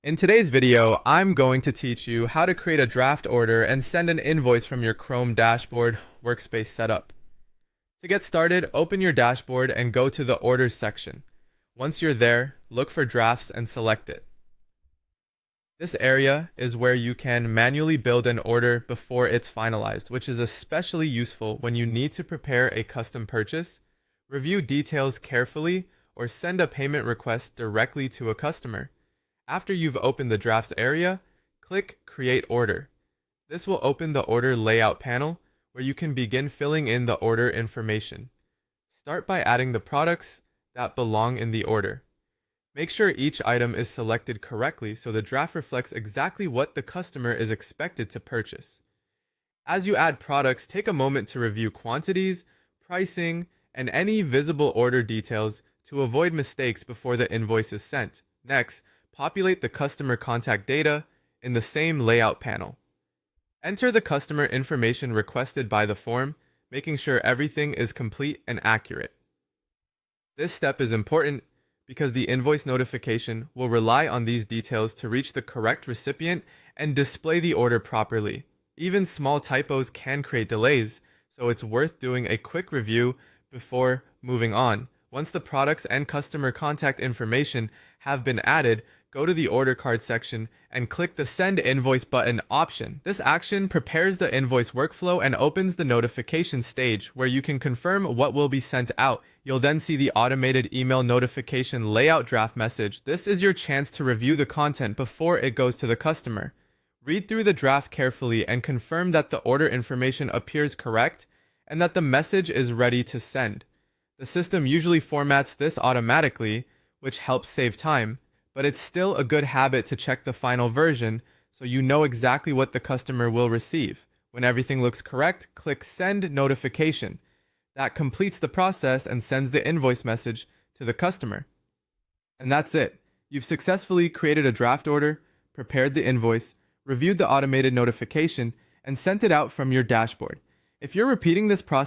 In today's video, I'm going to teach you how to create a draft order and send an invoice from your Chrome dashboard workspace setup. To get started, open your dashboard and go to the Orders section. Once you're there, look for Drafts and select it. This area is where you can manually build an order before it's finalized, which is especially useful when you need to prepare a custom purchase, review details carefully, or send a payment request directly to a customer. After you've opened the Drafts area, click Create Order. This will open the Order Layout panel, where you can begin filling in the order information. Start by adding the products that belong in the order. Make sure each item is selected correctly so the draft reflects exactly what the customer is expected to purchase. As you add products, take a moment to review quantities, pricing, and any visible order details to avoid mistakes before the invoice is sent. Next, populate the customer contact data in the same layout panel. Enter the customer information requested by the form, making sure everything is complete and accurate. This step is important because the invoice notification will rely on these details to reach the correct recipient and display the order properly. Even small typos can create delays, so it's worth doing a quick review before moving on. Once the products and customer contact information have been added, go to the order card section and click the Send Invoice button option. This action prepares the invoice workflow and opens the notification stage where you can confirm what will be sent out. You'll then see the automated email notification layout draft message. This is your chance to review the content before it goes to the customer. Read through the draft carefully and confirm that the order information appears correct and that the message is ready to send. The system usually formats this automatically, which helps save time, but it's still a good habit to check the final version so you know exactly what the customer will receive. When everything looks correct, click Send Notification. That completes the process and sends the invoice message to the customer. And that's it. You've successfully created a draft order, prepared the invoice, reviewed the automated notification, and sent it out from your dashboard. If you're repeating this process